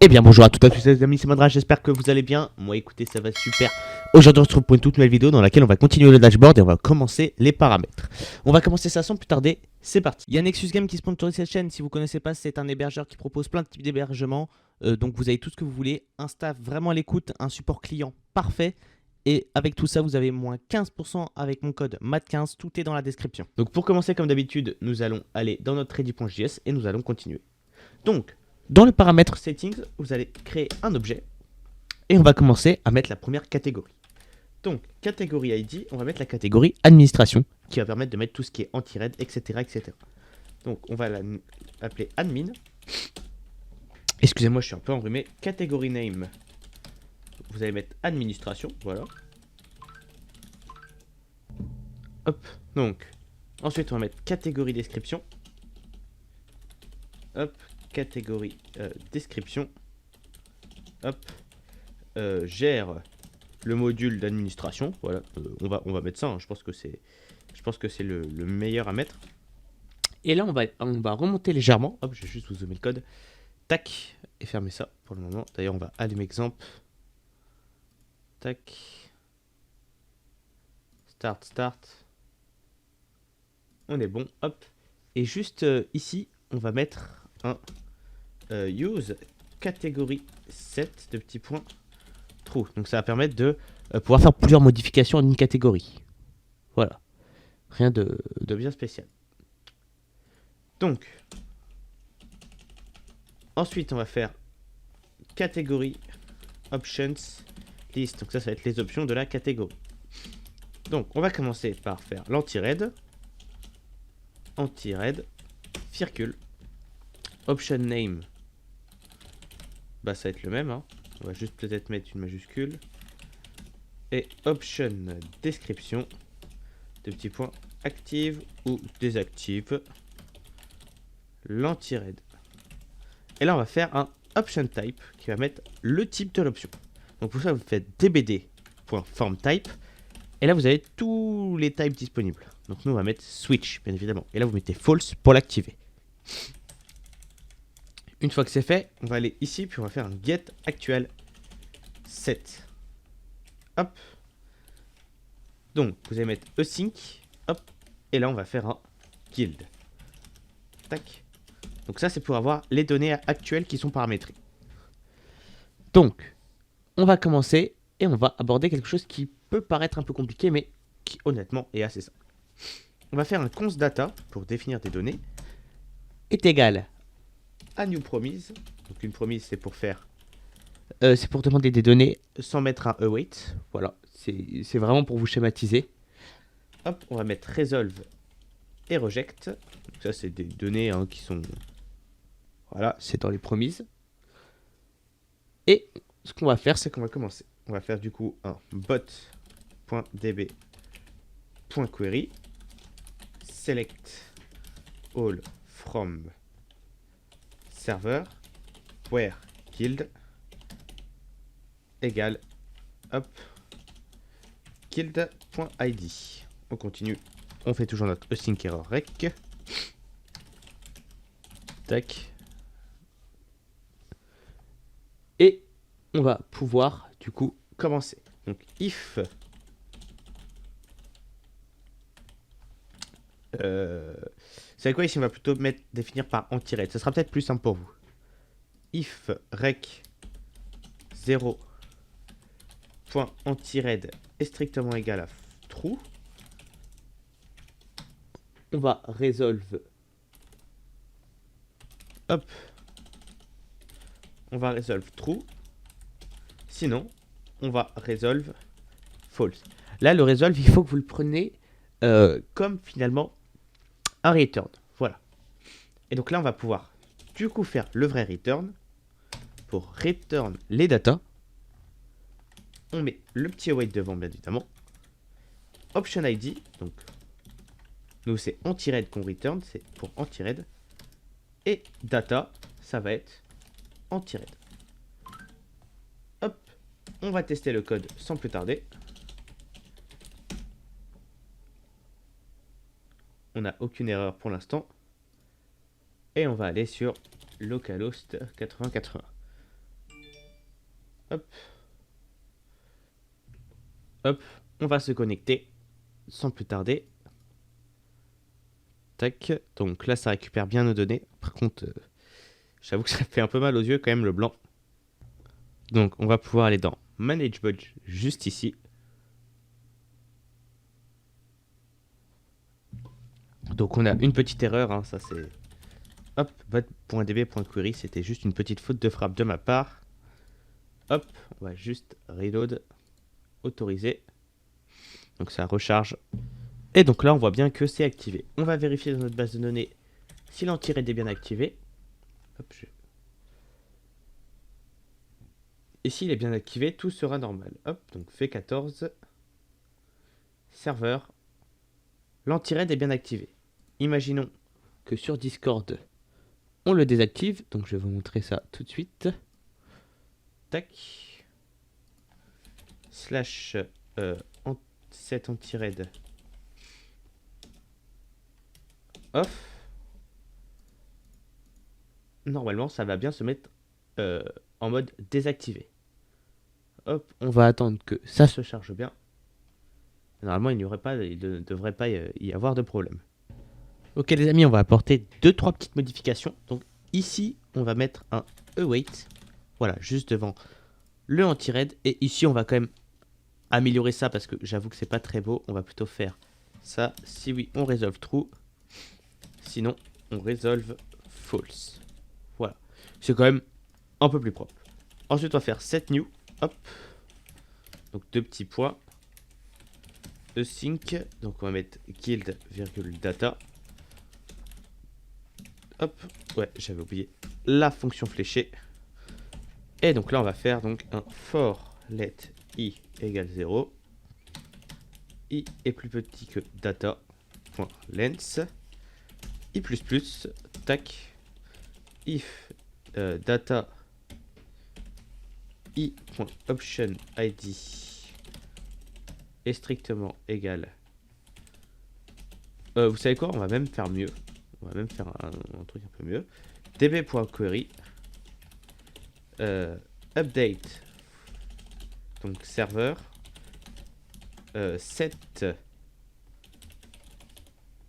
Eh bien bonjour à toutes et à tous les amis, c'est Mandra, j'espère que vous allez bien. Moi écoutez, ça va super. Aujourd'hui on se retrouve pour une toute nouvelle vidéo dans laquelle on va continuer le dashboard et on va commencer les paramètres. On va commencer ça sans plus tarder, c'est parti. Il y a Nexus Game qui sponsorise cette chaîne, si vous ne connaissez pas, c'est un hébergeur qui propose plein de types d'hébergement. Donc vous avez tout ce que vous voulez, un staff vraiment à l'écoute, un support client parfait. Et avec tout ça, vous avez moins 15% avec mon code MAT15, tout est dans la description. Donc pour commencer comme d'habitude, nous allons aller dans notre ready.js et nous allons continuer. Donc, dans le paramètre settings, vous allez créer un objet et on va commencer à mettre la première catégorie. Donc, catégorie ID, on va mettre la catégorie administration qui va permettre de mettre tout ce qui est anti-raid, etc., etc. Donc, on va l'appeler admin. Excusez-moi, je suis un peu enrhumé. Catégorie name, vous allez mettre administration, voilà. Hop, donc, ensuite on va mettre catégorie description. Hop, catégorie description. Hop, gère le module d'administration. Voilà, on va mettre ça. Hein. Je pense que c'est le meilleur à mettre. Et là, on va remonter légèrement. Hop, je vais juste vous zoomer le code. Tac, et fermer ça pour le moment. D'ailleurs, on va allumer exemple. Tac. Start. On est bon. Hop. Et juste ici, on va mettre un use catégorie set de petits points true. Donc ça va permettre de pouvoir faire plusieurs modifications en une catégorie. Voilà. Rien de bien spécial. Donc, ensuite, on va faire catégorie options list. Donc ça va être les options de la catégorie. Donc, on va commencer par faire l'anti-raid. Anti-raid, circule. Option name, bah ça va être le même. Hein. On va juste peut-être mettre une majuscule. Et option description, de petits points, active ou désactive l'anti-raid. Et là, on va faire un option type qui va mettre le type de l'option. Donc pour ça, vous faites dbd.formType. Et là, vous avez tous les types disponibles. Donc nous, on va mettre switch, bien évidemment. Et là, vous mettez false pour l'activer. Une fois que c'est fait, on va aller ici, puis on va faire un get actual set. Hop. Donc, vous allez mettre async. Hop. Et là, on va faire un guild. Tac. Donc ça, c'est pour avoir les données actuelles qui sont paramétrées. Donc, on va commencer et on va aborder quelque chose qui peut paraître un peu compliqué, mais qui honnêtement est assez simple. On va faire un const data pour définir des données est égal à new promise. Donc une promise, c'est pour faire, c'est pour demander des données sans mettre un await. Voilà, c'est vraiment pour vous schématiser. Hop, on va mettre resolve et reject. Donc ça, c'est des données hein, qui sont, voilà, c'est dans les promises. Et ce qu'on va faire, c'est qu'on va commencer. On va faire du coup un bot.db.query select all from server where guild égale hop guild.id. On continue. On fait toujours notre async error rec. Tac. Et on va pouvoir du coup commencer. Donc if c'est quoi ici? On va plutôt définir par anti-raid. Ça sera peut-être plus simple pour vous. If rec 0.anti-raid est strictement égal à true. On va résolve. Hop. On va résolve true. Sinon, on va résolve false. Là, le résolve, il faut que vous le preniez comme finalement un return. Voilà. Et donc là, on va pouvoir du coup faire le vrai return. Pour return les datas, on met le petit await devant, bien évidemment. Option ID, donc nous c'est anti-raid qu'on return, c'est pour anti-raid. Et data, ça va être anti-raid. Hop, on va tester le code sans plus tarder. On n'a aucune erreur pour l'instant. Et on va aller sur localhost 8080. Hop. Hop. On va se connecter sans plus tarder. Tac. Donc là, ça récupère bien nos données. Par contre, j'avoue que ça fait un peu mal aux yeux quand même le blanc. Donc on va pouvoir aller dans Manage Budget juste ici. Donc on a une petite erreur, hein, ça c'est... Hop, bot.db.query, c'était juste une petite faute de frappe de ma part. Hop, on va juste reload, autoriser. Donc ça recharge. Et donc là on voit bien que c'est activé. On va vérifier dans notre base de données si l'anti-raid est bien activé. Hop, Et s'il est bien activé, tout sera normal. Hop, donc V14, serveur, l'anti-raid est bien activé. Imaginons que sur Discord, on le désactive. Donc je vais vous montrer ça tout de suite. Tac. Slash set anti-raid off. Normalement, ça va bien se mettre en mode désactivé. Hop, on va attendre que ça se charge bien. Normalement, il ne devrait pas y avoir de problème. Ok les amis, on va apporter 2-3 petites modifications. Donc ici, on va mettre un await. Voilà, juste devant le anti-raid. Et ici, on va quand même améliorer ça parce que j'avoue que c'est pas très beau. On va plutôt faire ça. Si oui, on résolve true. Sinon, on résolve false. Voilà. C'est quand même un peu plus propre. Ensuite, on va faire set new. Hop. Donc, 2 petits points. Async. Donc, on va mettre guild, data. Hop. Ouais, j'avais oublié la fonction fléchée. Et donc là, on va faire donc un for let i égale 0. I est plus petit que data.length. I++, tac. If data i.optionID est strictement égal. Vous savez quoi? On va même faire mieux. On va même faire un truc un peu mieux. db.query update donc serveur set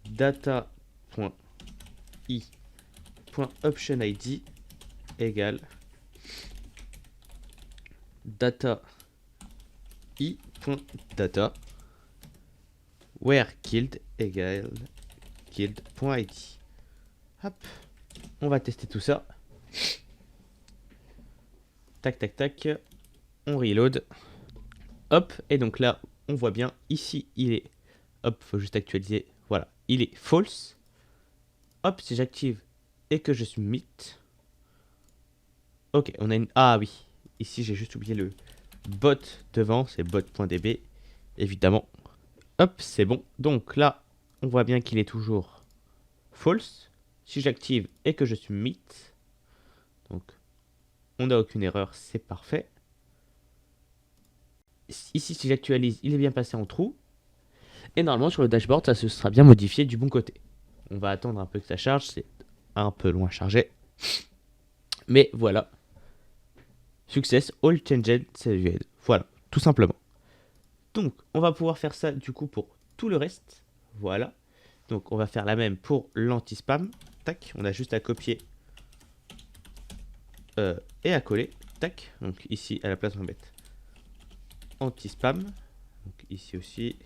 data.i.optionID égale data i.data where guild égale guild.id. Hop, on va tester tout ça. Tac tac tac, on reload. Hop, et donc là on voit bien ici il est, hop, faut juste actualiser, voilà, il est false. Hop, si j'active et que je submit, ok, on a une, ah oui, ici j'ai juste oublié le bot devant, c'est bot.db évidemment. Hop, c'est bon. Donc là, on voit bien qu'il est toujours false. Si j'active et que je submit, donc on n'a aucune erreur, c'est parfait. Ici, si j'actualise, il est bien passé en true. Et normalement, sur le dashboard, ça se sera bien modifié du bon côté. On va attendre un peu que ça charge, c'est un peu loin chargé. Mais voilà. Success, all changed, saved. Voilà, tout simplement. Donc, on va pouvoir faire ça du coup pour tout le reste. Voilà. Donc, on va faire la même pour l'anti-spam. Tac, on a juste à copier et à coller. Tac, donc ici à la place on va mettre anti-spam. Donc ici aussi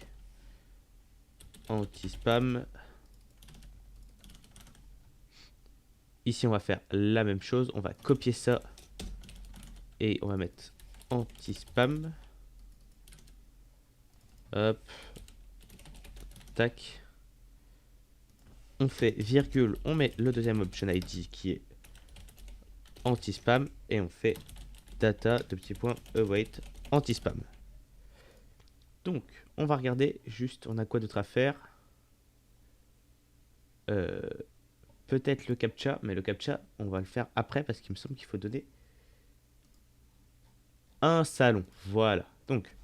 anti-spam. Ici on va faire la même chose. On va copier ça et on va mettre anti-spam. Hop. Tac. On fait virgule, on met le deuxième option ID qui est anti-spam et on fait data de petits points await anti-spam. Donc, on va regarder juste, on a quoi d'autre à faire. Peut-être le captcha, mais le captcha, on va le faire après parce qu'il me semble qu'il faut donner un salon. Voilà. Donc,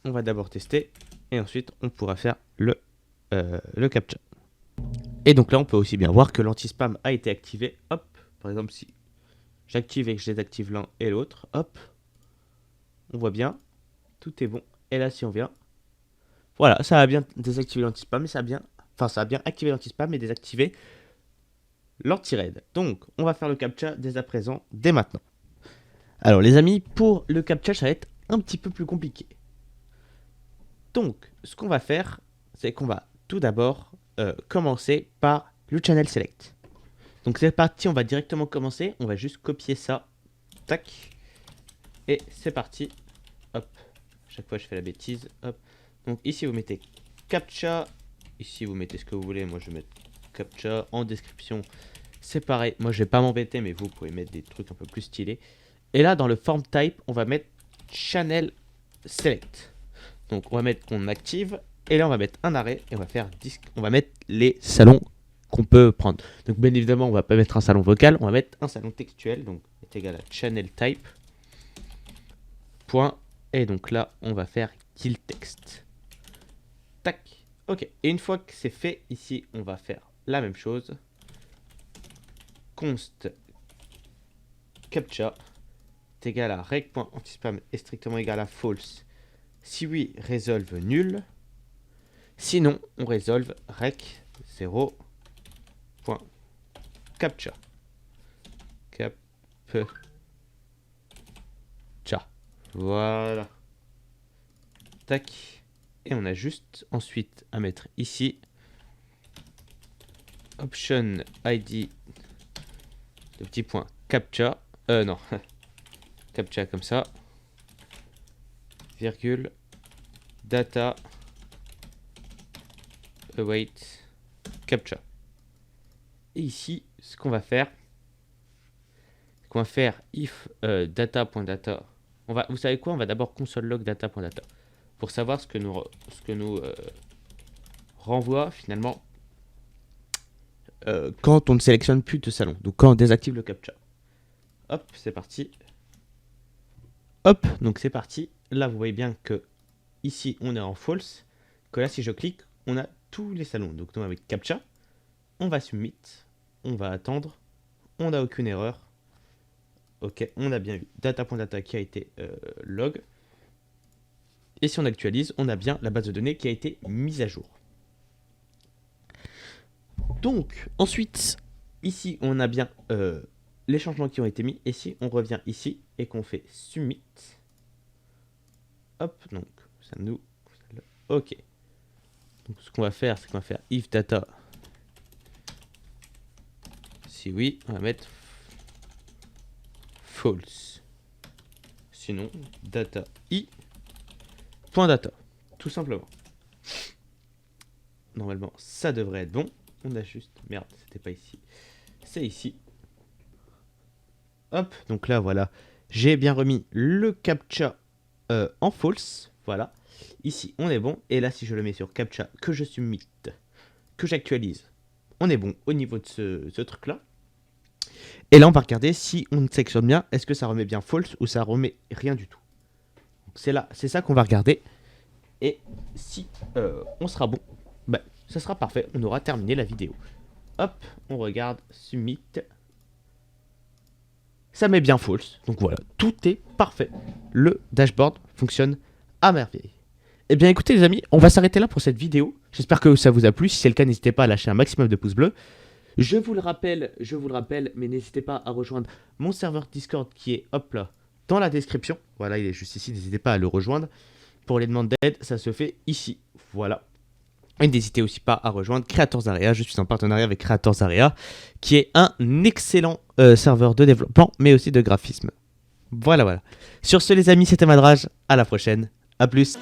on va d'abord tester et ensuite on pourra faire le captcha. Et donc là, on peut aussi bien voir que l'anti-spam a été activé. Hop, par exemple, si J'active et que je désactive l'un et l'autre. Hop. On voit bien. Tout est bon. Et là, si on vient. Voilà, ça a bien désactivé l'anti-spam, mais ça a bien. Enfin, ça a bien activé l'anti-spam et désactivé l'anti-raid. Donc, on va faire le captcha dès à présent, dès maintenant. Alors, les amis, pour le captcha, ça va être un petit peu plus compliqué. Donc, ce qu'on va faire, c'est qu'on va tout d'abord commencer par le channel select. Donc, c'est parti, on va directement commencer. On va juste copier ça. Tac. Et c'est parti. Hop. Chaque fois, je fais la bêtise. Hop. Donc, ici, vous mettez captcha. Ici, vous mettez ce que vous voulez. Moi, je vais mettre captcha. En description, c'est pareil. Moi, je vais pas m'embêter, mais vous pouvez mettre des trucs un peu plus stylés. Et là, dans le form type, on va mettre channel select. Donc, on va mettre qu'on active. Et là, on va mettre un arrêt. Et on va faire on va mettre les salons qu'on peut prendre. Donc, bien évidemment, on va pas mettre un salon vocal. On va mettre un salon textuel. Donc, est égal à channel type. Point. Et donc là, on va faire kill text. Tac. Ok. Et une fois que c'est fait, ici, on va faire la même chose. Const captcha est égal à reg.antispam est strictement égal à false. Si oui, résolve nul. Sinon, on résolve rec 0.captcha. Captcha. Voilà. Tac. Et on a juste ensuite à mettre ici option id de petit point captcha. Non. Captcha comme ça. Virgule. Data. Await. Captcha. Et ici, ce qu'on va faire, if data.data. Vous savez quoi? On va d'abord console log data.data pour savoir ce que nous renvoie finalement quand on ne sélectionne plus de salon. Donc quand on désactive le captcha. Hop, c'est parti. Hop, donc c'est parti. Là, vous voyez bien que ici, on est en false. Que là, si je clique, on a tous les salons. Donc, nous, avec captcha, on va submit. On va attendre. On n'a aucune erreur. Ok, on a bien vu data.data qui a été log. Et si on actualise, on a bien la base de données qui a été mise à jour. Donc, ensuite, ici, on a bien les changements qui ont été mis. Et si on revient ici et qu'on fait submit, hop, donc, ça nous... Ok. Donc, ce qu'on va faire, c'est qu'on va faire if data. Si oui, on va mettre false. Sinon, data i point data. Tout simplement. Normalement, ça devrait être bon. On a juste... Merde, c'était pas ici. C'est ici. Hop, donc là, voilà. J'ai bien remis le captcha en false. Voilà. Ici, on est bon. Et là, si je le mets sur captcha, que je submit, que j'actualise, on est bon au niveau de ce truc-là. Et là, on va regarder si on sélectionne bien. Est-ce que ça remet bien false ou ça remet rien du tout. C'est ça qu'on va regarder. Et si on sera bon, bah, ça sera parfait. On aura terminé la vidéo. Hop, on regarde, submit. Ça met bien false. Donc voilà, tout est parfait. Le dashboard fonctionne à merveille. Eh bien écoutez les amis, on va s'arrêter là pour cette vidéo. J'espère que ça vous a plu. Si c'est le cas, n'hésitez pas à lâcher un maximum de pouces bleus. Je vous le rappelle, mais n'hésitez pas à rejoindre mon serveur Discord qui est hop là dans la description. Voilà, il est juste ici, n'hésitez pas à le rejoindre. Pour les demandes d'aide, ça se fait ici. Voilà. Et n'hésitez aussi pas à rejoindre Creators Area. Je suis en partenariat avec Creators Area, qui est un excellent serveur de développement, mais aussi de graphisme. Voilà. Sur ce les amis, c'était Madrage. À la prochaine. A plus.